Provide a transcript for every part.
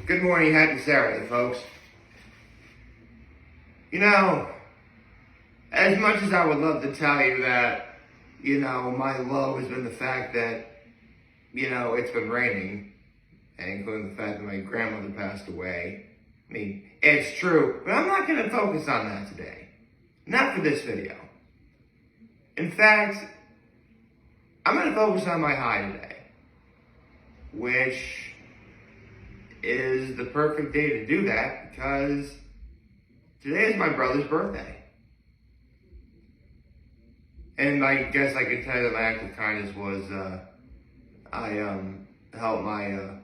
Good morning, happy Saturday, folks. You know, as much as I would love to tell you that, my love has been the fact that, it's been raining, and including the fact that my grandmother passed away. I mean, it's true, but I'm not going to focus on that today. Not for this video. In fact, I'm going to focus on my high today, which is the perfect day to do that because today is my brother's birthday. And I guess I could tell you that my act of kindness was I helped my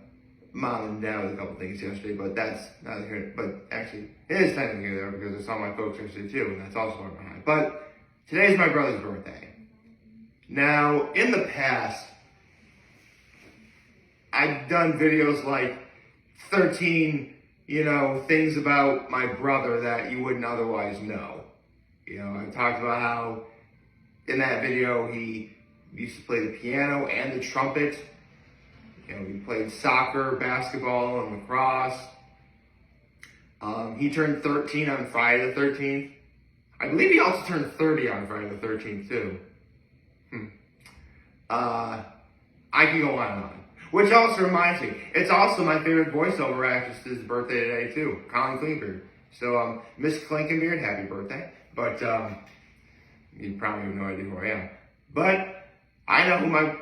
mom and dad with a couple things yesterday, but that's not here. But actually, it is technically there because I saw my folks yesterday too, and that's also on my high. But today's my brother's birthday. Now, in the past, I've done videos like 13, things about my brother that you wouldn't otherwise know. I talked about how in that video he used to play the piano and the trumpet. He played soccer, basketball, and lacrosse. He turned 13 on Friday the 13th. I believe he also turned 30 on Friday the 13th too. I can go on and on. Which also reminds me, it's also my favorite voiceover actress's birthday today too, Colin Clinkenbeard. So, Miss Clinkenbeard, happy birthday. But you probably have no idea who I am. But I know my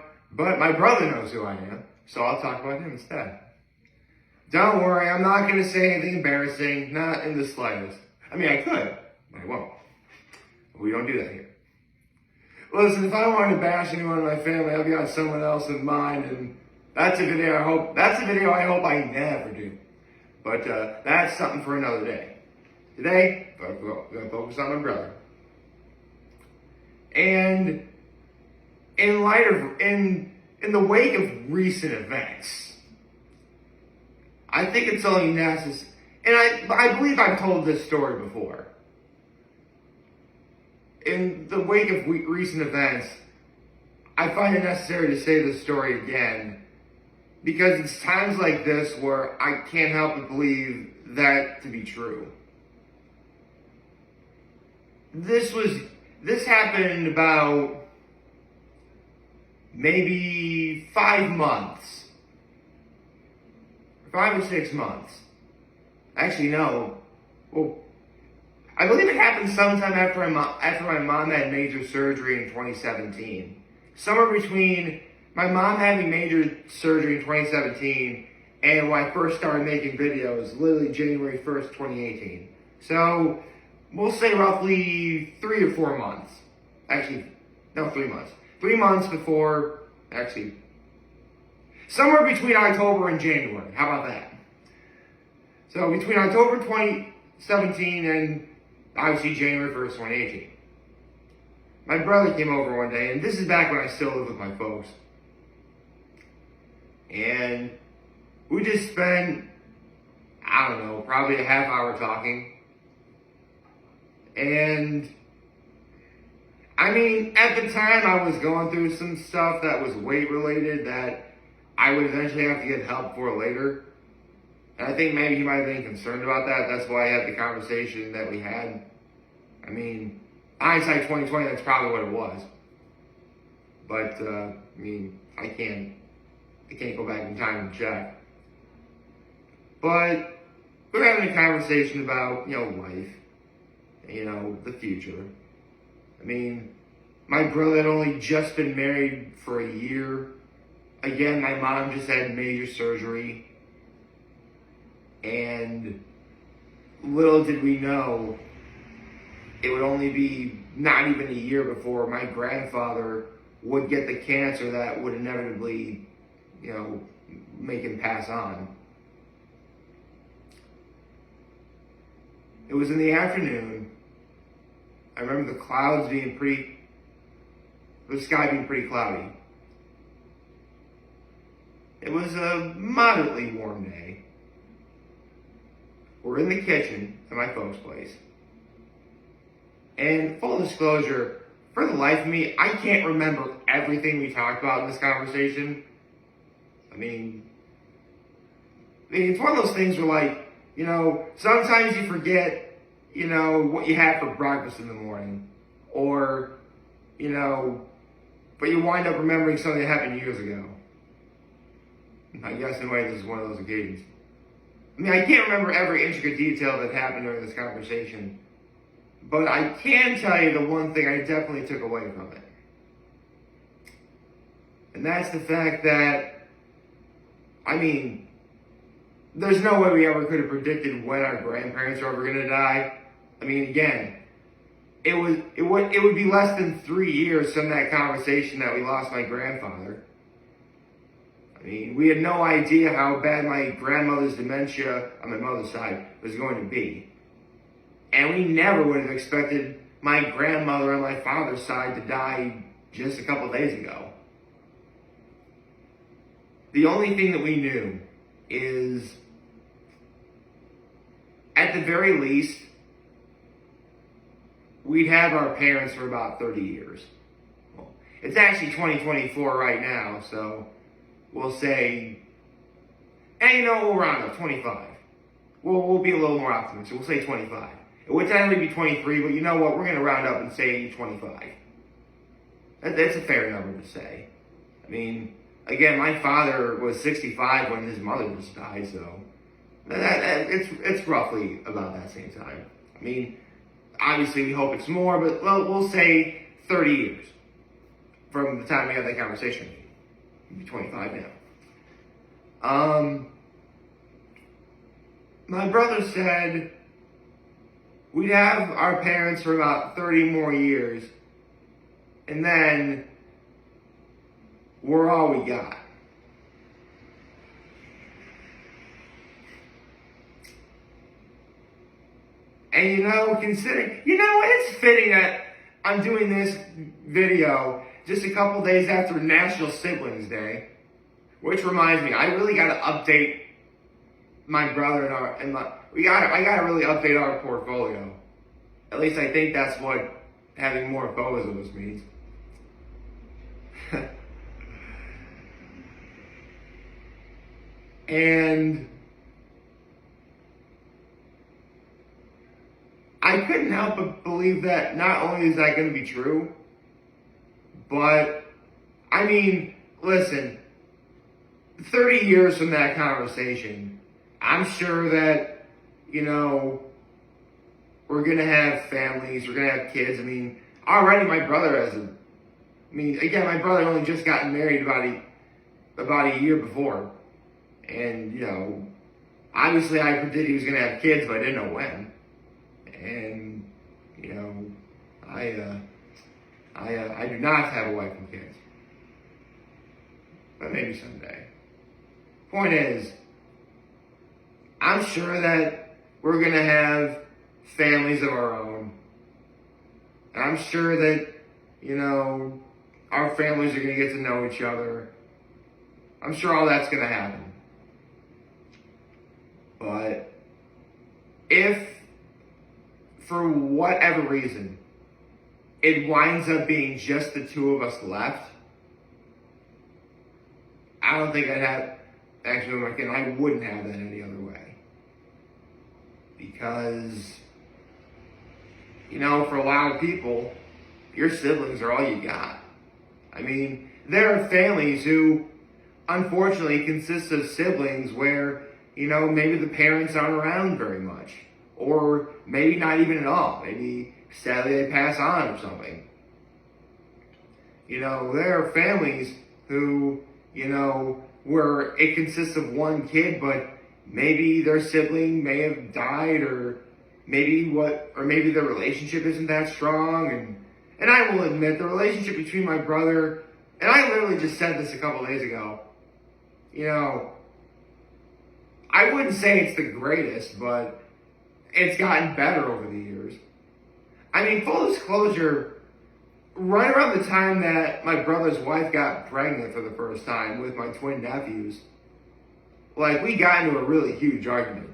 brother knows who I am, so I'll talk about him instead. Don't worry, I'm not going to say anything embarrassing, not in the slightest. I mean, I could, but I won't. We don't do that here. Listen, if I wanted to bash anyone in my family, I'd be on someone else in mind, and that's a video I hope I never do. But that's something for another day. Today, I'm going to focus on my brother. And in the wake of recent events, I think it's only necessary, and I believe I've told this story before. In the wake of recent events, I find it necessary to say this story again because it's times like this where I can't help but believe that to be true. This happened about maybe 5 months. 5 or 6 months. Actually, no. Well, I believe it happened sometime after my mom had major surgery in 2017. Somewhere between my mom having major surgery in 2017 and when I first started making videos, literally January 1st, 2018. So, we'll say roughly 3 or 4 months. Actually, no, 3 months. 3 months before, somewhere between October and January. How about that? So, between October 2017 and obviously January 1st, 2018. My brother came over one day, and this is back when I still lived with my folks. And we just spent, probably a half hour talking. And, at the time I was going through some stuff that was weight related that I would eventually have to get help for later. And I think maybe he might have been concerned about that. That's why I had the conversation that we had. Hindsight 2020, that's probably what it was. But, I can't go back in time and check. But we're having a conversation about, life, the future. My brother had only just been married for a year. Again, my mom just had major surgery. And little did we know, it would only be not even a year before my grandfather would get the cancer that would inevitably, make him pass on. It was in the afternoon. I remember the sky being pretty cloudy. It was a moderately warm day. We're in the kitchen at my folks' place. And full disclosure, for the life of me, I can't remember everything we talked about in this conversation. I mean, it's one of those things where, like, sometimes you forget, what you had for breakfast in the morning. Or, but you wind up remembering something that happened years ago. I guess, in a way, this is one of those occasions. I mean, I can't remember every intricate detail that happened during this conversation. But I can tell you the one thing I definitely took away from it. And that's the fact that, there's no way we ever could have predicted when our grandparents are ever going to die. I mean, again, it would be less than 3 years from that conversation that we lost my grandfather. I mean, we had no idea how bad my grandmother's dementia on my mother's side was going to be. And we never would have expected my grandmother on my father's side to die just a couple days ago. The only thing that we knew is, at the very least, we'd have our parents for about 30 years. Well, it's actually 2024 right now, so we'll say, we'll round up 25. We'll be a little more optimistic. We'll say 25. It would technically be 23, but you know what? We're going to round up and say 25. That's a fair number to say. I mean, again, my father was 65 when his mother just died, so it's roughly about that same time. I mean, obviously we hope it's more, but we'll say 30 years from the time we had that conversation. It'll be 25 now. My brother said we'd have our parents for about 30 more years, and then we're all we got. And it's fitting that I'm doing this video just a couple days after National Siblings Day, which reminds me, I really got to update my brother I got to really update our portfolio. At least I think that's what having more photos of us means. And I couldn't help but believe that not only is that going to be true, but, listen, 30 years from that conversation, I'm sure that, we're going to have families, we're going to have kids. Already my brother my brother only just gotten married about a year before. And, obviously I predicted he was going to have kids, but I didn't know when. And, I do not have a wife and kids. But maybe someday. Point is, I'm sure that we're going to have families of our own. And I'm sure that, our families are going to get to know each other. I'm sure all that's going to happen. But if, for whatever reason, it winds up being just the two of us left, I don't think I'd have, I wouldn't have that any other way. Because, for a lot of people, your siblings are all you got. There are families who, unfortunately, consist of siblings where, maybe the parents aren't around very much. Or maybe not even at all. Maybe, sadly, they pass on or something. There are families who, where it consists of one kid, but maybe their sibling may have died, or maybe their relationship isn't that strong. And I will admit, the relationship between my brother, and I literally just said this a couple days ago, I wouldn't say it's the greatest, but it's gotten better over the years. Full disclosure, right around the time that my brother's wife got pregnant for the first time with my twin nephews, we got into a really huge argument.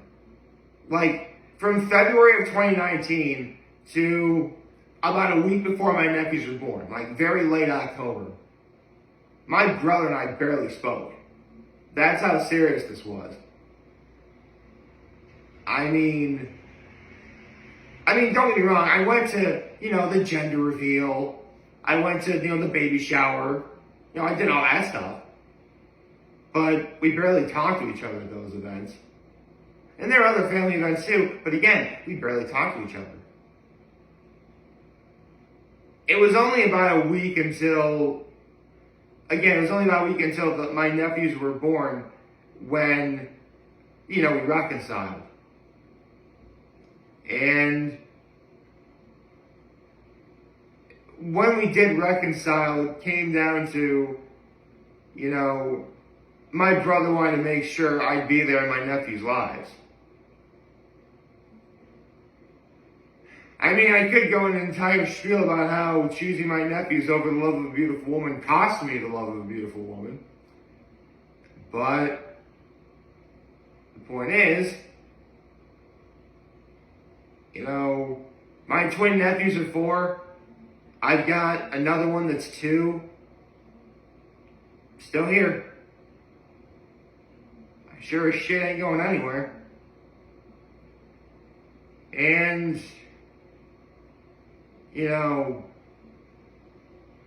From February of 2019 to about a week before my nephews were born, very late October, my brother and I barely spoke. That's how serious this was. I mean, don't get me wrong. I went to, the gender reveal. I went to, the baby shower. I did all that stuff. But we barely talked to each other at those events. And there are other family events too. But again, we barely talked to each other. It was only about a week until, my nephews were born when, we reconciled. And when we did reconcile, it came down to, my brother wanted to make sure I'd be there in my nephews' lives. I could go in an entire spiel about how choosing my nephews over the love of a beautiful woman cost me the love of a beautiful woman. But the point is, my twin nephews are 4. I've got another one that's 2. Still here. I sure as shit ain't going anywhere. And,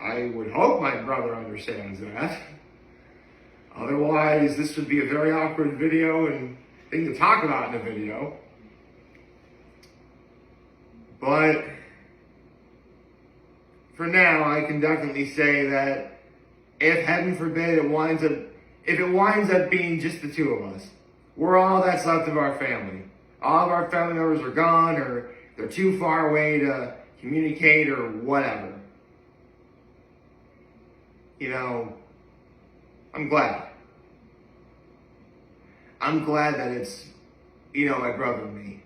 I would hope my brother understands that. Otherwise, this would be a very awkward video and thing to talk about in a video. But for now, I can definitely say that if heaven forbid it winds up being just the 2 of us, we're all that's left of our family. All of our family members are gone, or they're too far away to communicate, or whatever. I'm glad. I'm glad that it's, my brother and me.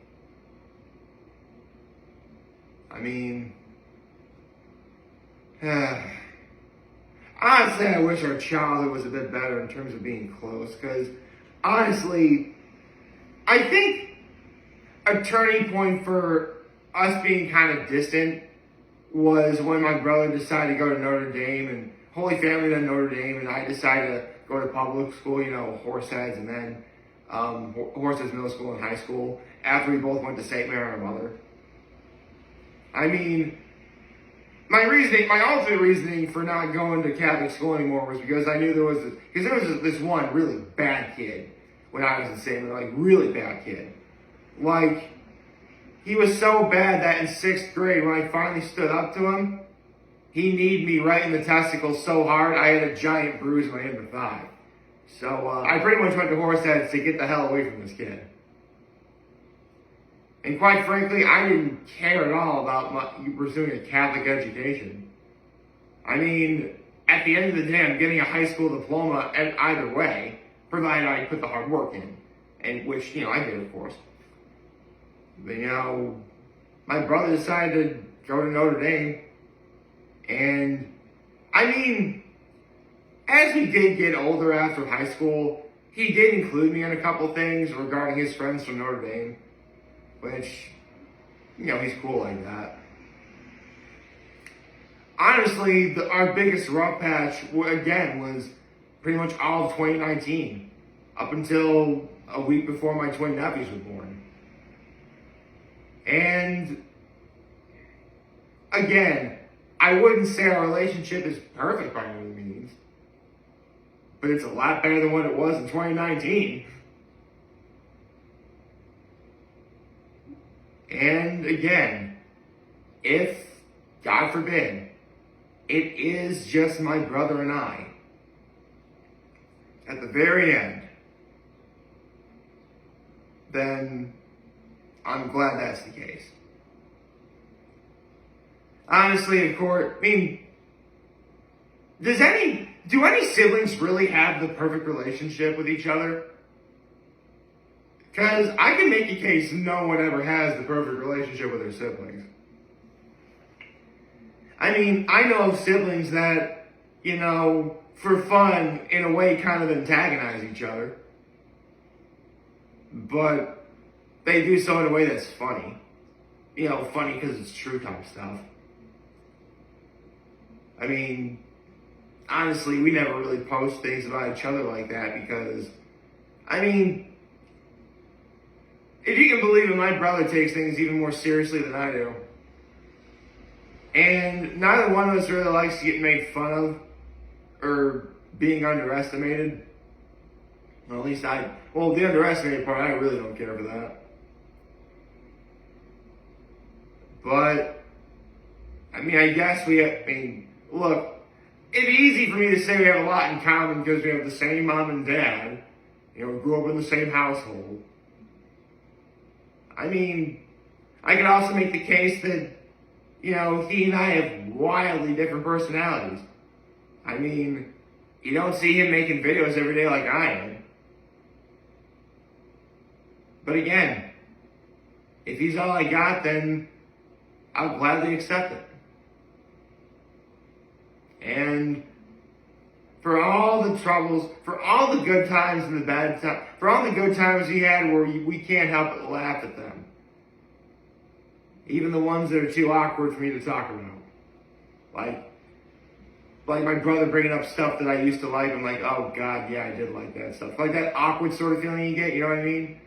Honestly, I wish our childhood was a bit better in terms of being close, because honestly, I think a turning point for us being kind of distant was when my brother decided to go to Notre Dame, and Holy Family then Notre Dame, and I decided to go to public school, Horseheads, and then Horseheads Middle School and High School, after we both went to St. Mary and Mother. My ultimate reasoning for not going to Catholic school anymore was because I knew there was this one really bad kid when I was in St. Mary, really bad kid. He was so bad that in 6th grade, when I finally stood up to him, he kneed me right in the testicles so hard, I had a giant bruise in my inner thigh. So I pretty much went to Horseheads to get the hell away from this kid. And quite frankly, I didn't care at all about pursuing a Catholic education. At the end of the day, I'm getting a high school diploma either way, provided I put the hard work in. And which, I did, of course. But, my brother decided to go to Notre Dame. And, as we did get older after high school, he did include me in a couple things regarding his friends from Notre Dame. Which, he's cool like that. Honestly, our biggest rough patch, again, was pretty much all of 2019. Up until a week before my twin nephews were born. And, again, I wouldn't say our relationship is perfect by any means. But it's a lot better than what it was in 2019. And again, if, God forbid, it is just my brother and I, at the very end, then I'm glad that's the case. Honestly, of course, do any siblings really have the perfect relationship with each other? Because I can make a case no one ever has the perfect relationship with their siblings. I know of siblings that, for fun, in a way, kind of antagonize each other. But they do so in a way that's funny. Funny because it's true type stuff. Honestly, we never really post things about each other like that because, if you can believe it, my brother takes things even more seriously than I do. And neither one of us really likes to get made fun of or being underestimated. Well, at least the underestimated part, I really don't care for that. But, I guess look, it'd be easy for me to say we have a lot in common because we have the same mom and dad. Grew up in the same household. I could also make the case that, he and I have wildly different personalities. You don't see him making videos every day like I am. But again, if he's all I got, then I'll gladly accept it. And for all the troubles, for all the good times and the bad times, for all the good times he had where we can't help but laugh at them. Even the ones that are too awkward for me to talk about. Like my brother bringing up stuff that I used to like. I'm like, oh God, yeah, I did like that stuff. Like that awkward sort of feeling you get, you know what I mean?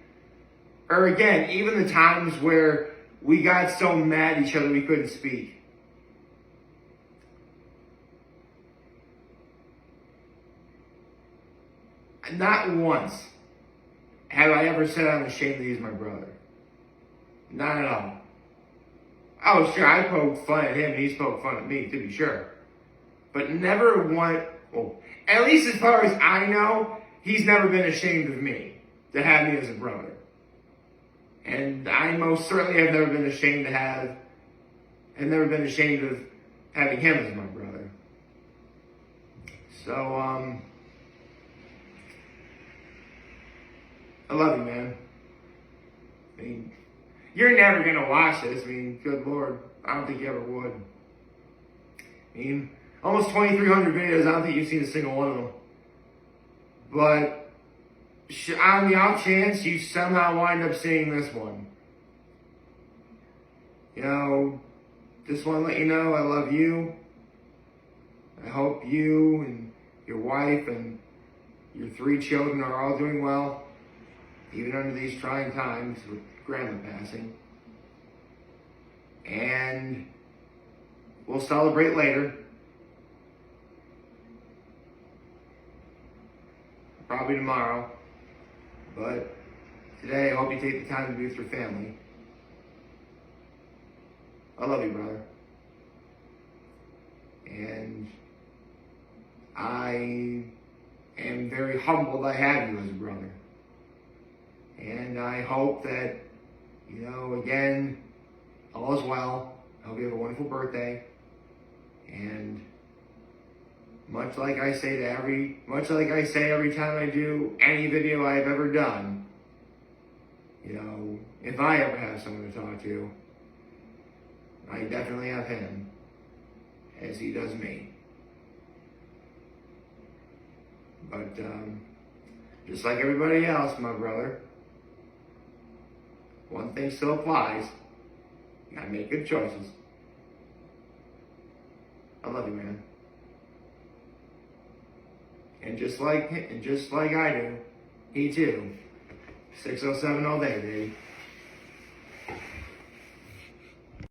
Or again, even the times where we got so mad at each other we couldn't speak. Not once have I ever said I'm ashamed that he's my brother. Not at all. Oh, sure, I poked fun at him and he's poked fun at me, to be sure. But never at least as far as I know, he's never been ashamed of me to have me as a brother. And I most certainly have never been ashamed of having him as my brother. So, I love you, man. You're never gonna watch this. Good Lord, I don't think you ever would. Almost 2,300 videos, I don't think you've seen a single one of them. But on the off chance you somehow wind up seeing this one, just want to let you know I love you. I hope you and your wife and your 3 children are all doing well, even under these trying times with grandma passing. And we'll celebrate later. Probably tomorrow. But today, I hope you take the time to be with your family. I love you, brother. And I am very humbled I have you as a brother. And I hope that, again, all is well. I hope you have a wonderful birthday. And much like I say every time I do any video I've ever done, if I ever have someone to talk to, I definitely have him, as he does me. But, just like everybody else, my brother, one thing still applies. You gotta make good choices. I love you, man. And just like I do, he too. 607 all day, baby.